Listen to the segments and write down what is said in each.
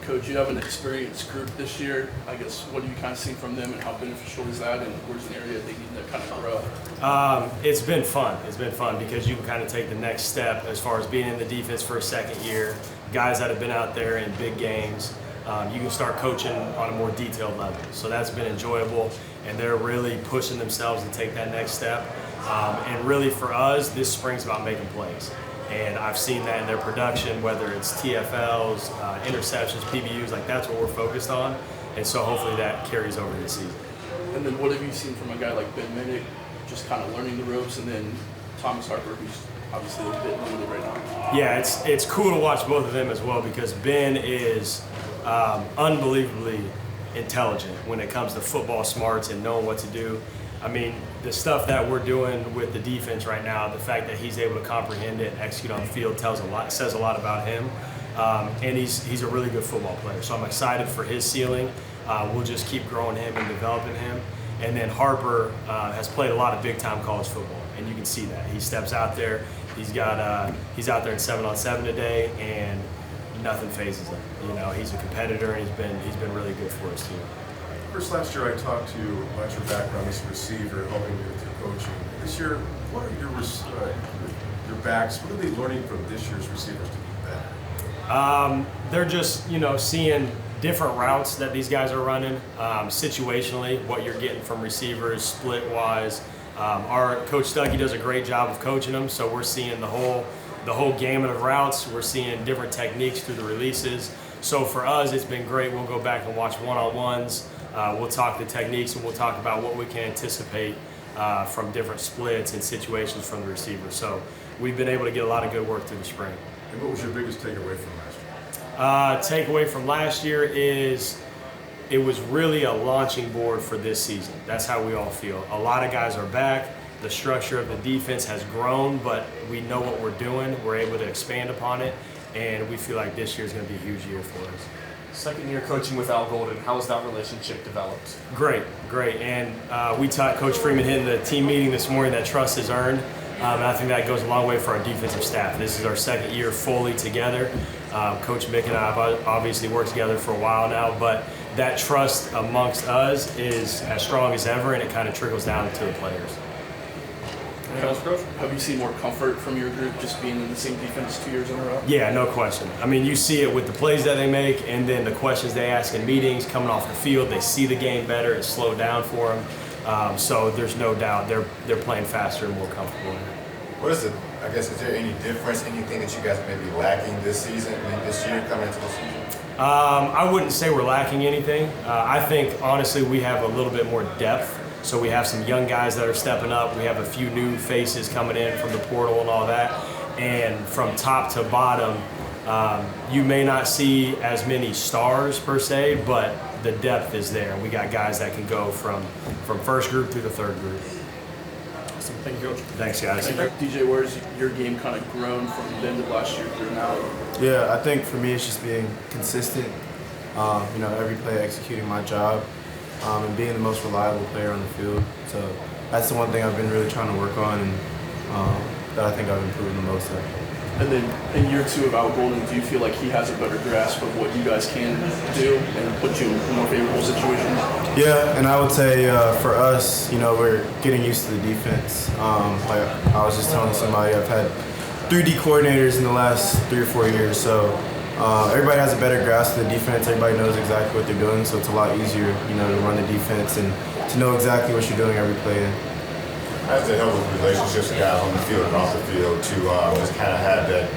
Coach, you have an experienced group this year. I guess what have you kind of seen from them, and how beneficial is that, and where's an area they need to kind of grow? It's been fun. It's been fun because you can kind of take the next step as far as being in the defense for a second year. Guys that have been out there in big games, you can start coaching on a more detailed level. So that's been enjoyable, and they're really pushing themselves to take that next step. And really for us, this spring's about making plays. And I've seen that in their production, whether it's TFLs, interceptions, PBUs, like that's what we're focused on. And so hopefully that carries over this season. And then what have you seen from a guy like Ben Minnick, just kind of learning the ropes, and then Thomas Harper, who's obviously a bit limited right now? Yeah, it's cool to watch both of them as well because Ben is unbelievably intelligent when it comes to football smarts and knowing what to do. I mean, the stuff that we're doing with the defense right now, the fact that he's able to comprehend it and execute on the field says a lot about him. And he's a really good football player. So I'm excited for his ceiling. We'll just keep growing him and developing him. And then Harper has played a lot of big-time college football, and you can see that. He steps out there. He's out there in 7-on-7 today, and nothing phases him. You know, he's a competitor, and he's been really good for us too. First, last year I talked to you about your background as a receiver, helping you with your coaching. This year, what are your backs? What are they learning from this year's receivers to be better? They're just, seeing different routes that these guys are running, situationally, what you're getting from receivers, split-wise. Our Coach Stuckey does a great job of coaching them, so we're seeing the whole gamut of routes. We're seeing different techniques through the releases. So for us, it's been great. We'll go back and watch one-on-ones. We'll talk the techniques, and we'll talk about what we can anticipate from different splits and situations from the receiver. So we've been able to get a lot of good work through the spring. And what was your biggest takeaway from last year? Takeaway from last year is it was really a launching board for this season. That's how we all feel. A lot of guys are back. The structure of the defense has grown, but we know what we're doing. We're able to expand upon it, and we feel like this year is going to be a huge year for us. Second year coaching with Al Golden, how has that relationship developed? Great. And we taught Coach Freeman in the team meeting this morning that trust is earned. And I think that goes a long way for our defensive staff. This is our second year fully together. Coach Mick and I have obviously worked together for a while now, but that trust amongst us is as strong as ever, and it kind of trickles down to the players. Have you seen more comfort from your group just being in the same defense 2 years in a row? Yeah, no question. I mean, you see it with the plays that they make, and then the questions they ask in meetings, coming off the field. They see the game better. It's slowed down for them. So there's no doubt they're playing faster and more comfortable. What is it? I guess, is there any difference, anything that you guys may be lacking this season, this year coming into the season? I wouldn't say we're lacking anything. I think, honestly, we have a little bit more depth. So we have some young guys that are stepping up. We have a few new faces coming in from the portal and all that. And from top to bottom, you may not see as many stars per se, but the depth is there. We got guys that can go from first group through the third group. Awesome. Thank you, Coach. Thanks, guys. DJ, where's your game kind of grown from the end of last year through now? Yeah, I think for me it's just being consistent. Every play executing my job. And being the most reliable player on the field. So that's the one thing I've been really trying to work on, and that I think I've improved the most at. And then in year two of Al Golden, do you feel like he has a better grasp of what you guys can do and put you in more favorable situations? Yeah, and I would say for us, we're getting used to the defense. Like I was just telling somebody, I've had 3 D coordinators in the last 3 or 4 years, so everybody has a better grasp of the defense. Everybody knows exactly what they're doing, so it's a lot easier, to run the defense and to know exactly what you're doing every play. How does it help with relationships with guys on the field and off the field to just kind of have that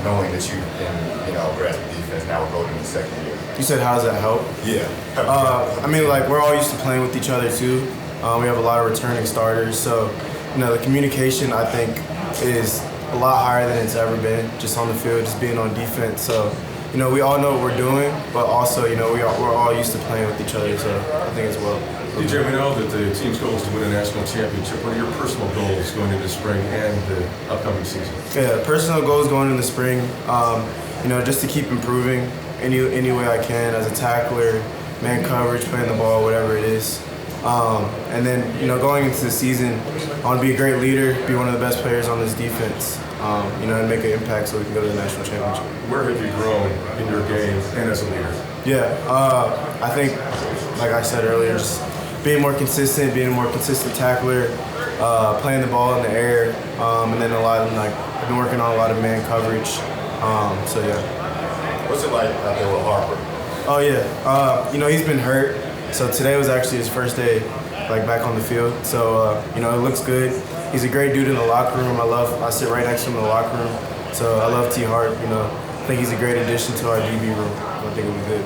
knowing that you can, grasp the defense now we're going into the second year? You said, how does that help? Yeah. We're all used to playing with each other too. We have a lot of returning starters, so the communication I think is a lot higher than it's ever been, just on the field, just being on defense. So, we all know what we're doing, but also, we're all used to playing with each other, so I think it's well. DJ, we know that the team's goal is to win a national championship. What are your personal goals going into spring and the upcoming season? Yeah, personal goals going into the spring, just to keep improving any way I can as a tackler, man coverage, playing the ball, whatever it is. And then, going into the season, I want to be a great leader, be one of the best players on this defense. and make an impact so we can go to the national championship. Where have you grown in your game and as a leader? Yeah, I think, like I said earlier, just being more consistent, being a more consistent tackler, playing the ball in the air, and then I've been working on a lot of man coverage. So yeah. What's it like out there with Harper? Oh yeah, he's been hurt, so today was actually his first day, back on the field. So it looks good. He's a great dude in the locker room. I sit right next to him in the locker room. So I love T. Hart. I think he's a great addition to our DB room. I think it'll be good.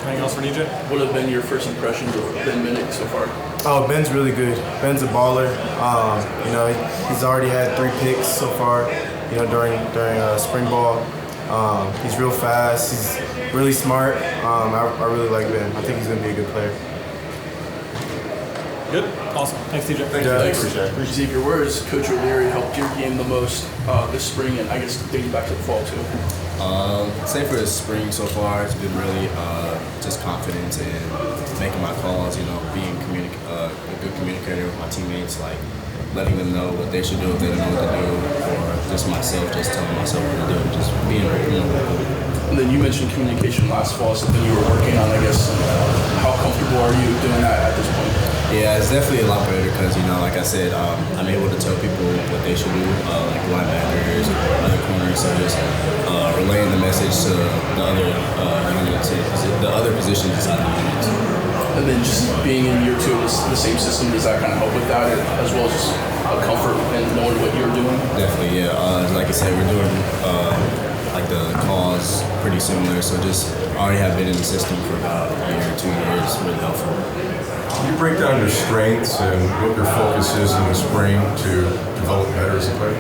Anything else for DJ? What have been your first impressions of Ben Minnick so far? Oh, Ben's really good. Ben's a baller. He's already had 3 picks so far. During spring ball. He's real fast. He's really smart. I really like Ben. I think he's going to be a good player. Good. Awesome. Thanks, TJ. Thanks. Xavier, where has Coach O'Leary helped your game the most this spring, and I guess dating back to the fall too? Say for the spring so far, it's been really just confidence in making my calls. Being a good communicator with my teammates, letting them know what they should do if they don't know what to do, or just myself, just telling myself what to do, just being And then you mentioned communication last fall, something you were working on. I guess how comfortable are you doing that at this point? Yeah, it's definitely a lot better because, like I said, I'm able to tell people what they should do, like linebackers, other corners, so just relaying the message to the other units, the other positions inside the units. And then just being in year 2 of the same system, does that kind of help with that, as well as just a comfort in knowing what you're doing? Definitely, yeah. Like I said, we're doing the calls pretty similar, so just already have been in the system for about a year, 2 years, really helpful. Can you break down your strengths and what your focus is in the spring to develop better as a player?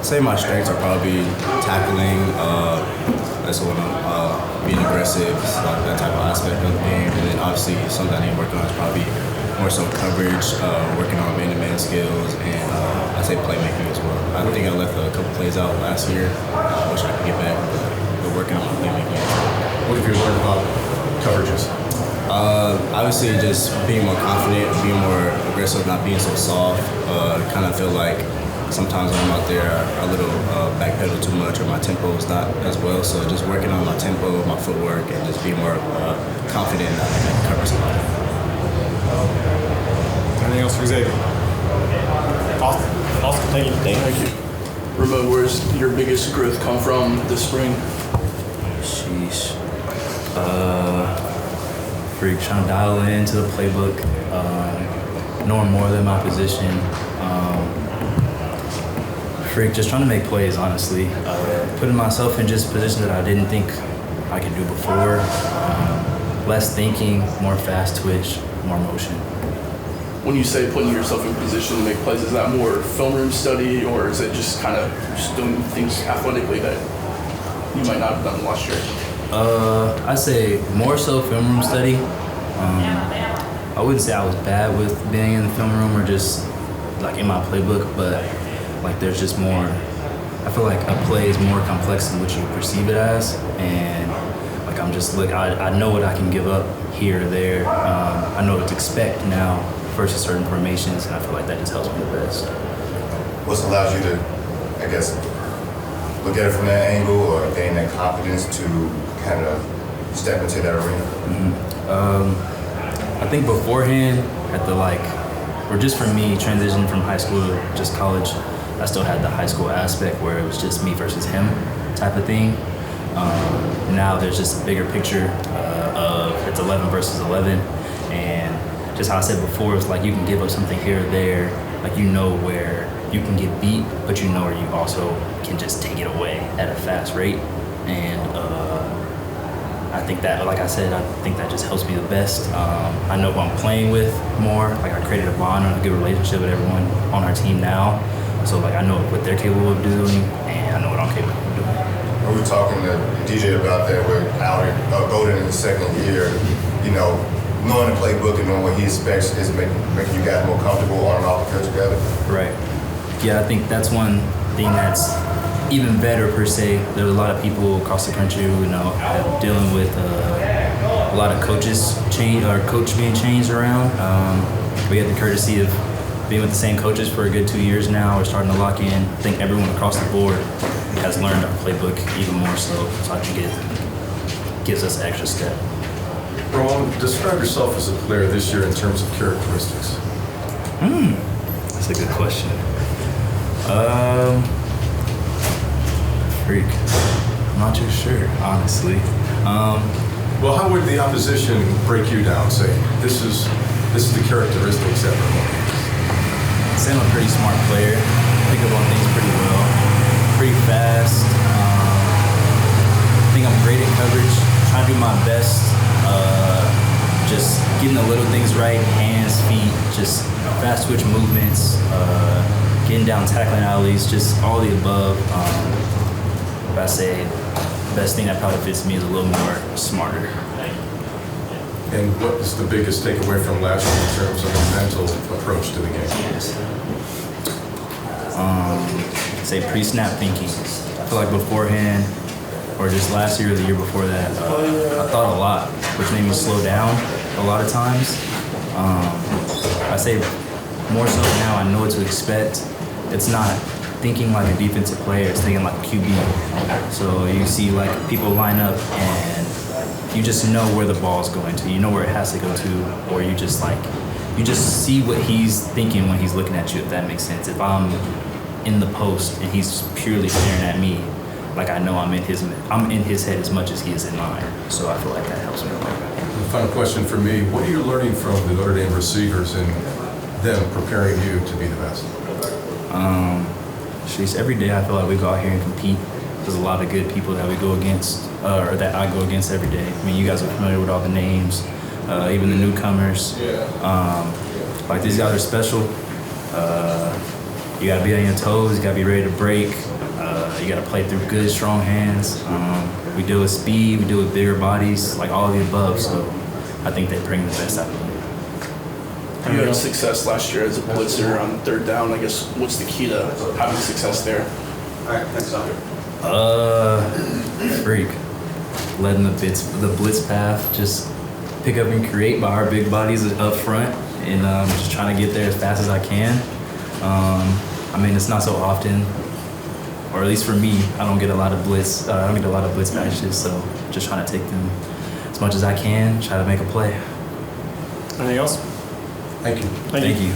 Say my strengths are probably tackling, being aggressive, that type of aspect of the game, and then obviously something I need to work on is probably more so coverage, working on man-to-man skills, and I'd say playmaking as well. I think I left a couple plays out last year. I wish I could get back, but working on playmaking. What have you learned about coverages? Obviously, just being more confident, being more aggressive, not being so soft. Kind of feel like sometimes when I'm out there, I a little backpedal too much, or my tempo is not as well. So just working on my tempo, my footwork, and just being more confident that I can cover somebody. Anything else for Xavier? Awesome. Thank you. Thank you. Ramon, where's your biggest growth come from this spring? Sheesh. Trying to dial into the playbook, knowing more than my position. Just trying to make plays, honestly. Putting myself in just positions that I didn't think I could do before. Less thinking, more fast twitch, more motion. When you say putting yourself in position to make plays, is that more film room study, or is it just kind of just doing things athletically that you might not have done last year? I'd say more so film room study. I wouldn't say I was bad with being in the film room or just in my playbook, but there's just more. I feel like a play is more complex than what you perceive it as, and I'm just I know what I can give up here or there. I know what to expect now versus certain formations, and I feel like that just helps me the best. What's allowed you to, I guess, look at it from that angle or gain that confidence to kind of step into that arena? Mm-hmm. I think beforehand, at the or just for me, transitioning from high school to just college, I still had the high school aspect where it was just me versus him type of thing. Now there's just a bigger picture of it's 11 versus 11, and just how I said before, it's you can give up something here or there, where you can get beat, but where you also can just take it away at a fast rate. And I think that, like I said, I think that just helps me the best. I know who I'm playing with more. I created a bond and a good relationship with everyone on our team now. So I know what they're capable of doing, and I know what I'm capable of doing. We were talking to DJ about that with Golden in the second year. Knowing the playbook and knowing what he expects is making you guys more comfortable on and off the field together. Right. Yeah, I think that's one thing that's even better per se. There's a lot of people across the country who dealing with a lot of coach being changed around. We had the courtesy of being with the same coaches for a good 2 years now, we're starting to lock in. I think everyone across the board has learned our playbook even more so I think it gives us an extra step. Ramon, describe yourself as a player this year in terms of characteristics. That's a good question. Freak. I'm not too sure, honestly. Well, how would the opposition break you down? Say, this is the characteristics that Ramon has. I'd say I'm a pretty smart player. Pick up on things pretty well. Pretty fast. I think I'm great at coverage. Trying to do my best. Just getting the little things right. Hands, feet, just fast twitch movements. Getting down tackling alleys. Just all the above. But I say the best thing that probably fits me is a little more smarter. And what is the biggest takeaway from last year in terms of the mental approach to the game? Say pre-snap thinking. I feel like beforehand, or just last year or the year before that, I thought a lot, which made me slow down a lot of times. I say more so now I know what to expect. It's not thinking like a defensive player, it's thinking like a QB. So you see like people line up and you just know where the ball's going to. You know where it has to go to, or you just see what he's thinking when he's looking at you, if that makes sense. If I'm in the post and he's purely staring at me, like I know I'm in his head as much as he is in mine. So I feel like that helps me a lot. Final question for me, what are you learning from the Notre Dame receivers and them preparing you to be the best? Every day I feel like we go out here and compete. There's a lot of good people that we go against, or that I go against every day. I mean, you guys are familiar with all the names, even the newcomers. Like these guys are special. You gotta be on your toes, you gotta be ready to break. You gotta play through good, strong hands. We deal with speed, we deal with bigger bodies, like all of the above. So I think they bring the best out of me. You had success last year as a blitzer on third down. I guess what's the key to having success there? All right, thanks, Doctor. Freak. Letting the blitz path just pick up and create by our big bodies up front, and just trying to get there as fast as I can. I mean, it's not so often, or at least for me, I don't get a lot of blitz. I don't get a lot of blitz matches, so just trying to take them as much as I can, try to make a play. Anything else? Thank you. Thank you.